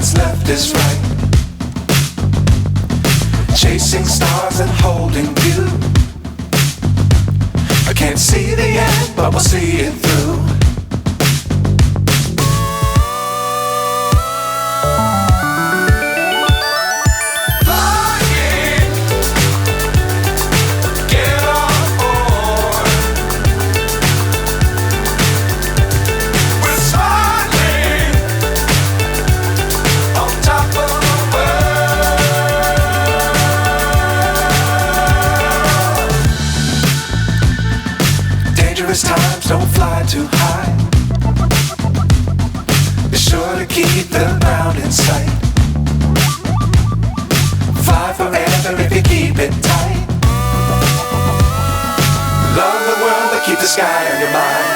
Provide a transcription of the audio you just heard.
what's left is right. Chasing stars and holding you. I can't see the end, but we'll see it through. Times don't fly too high. Be sure to keep the ground in sight. Fly forever if you keep it tight. Love the world, but keep the sky on your mind.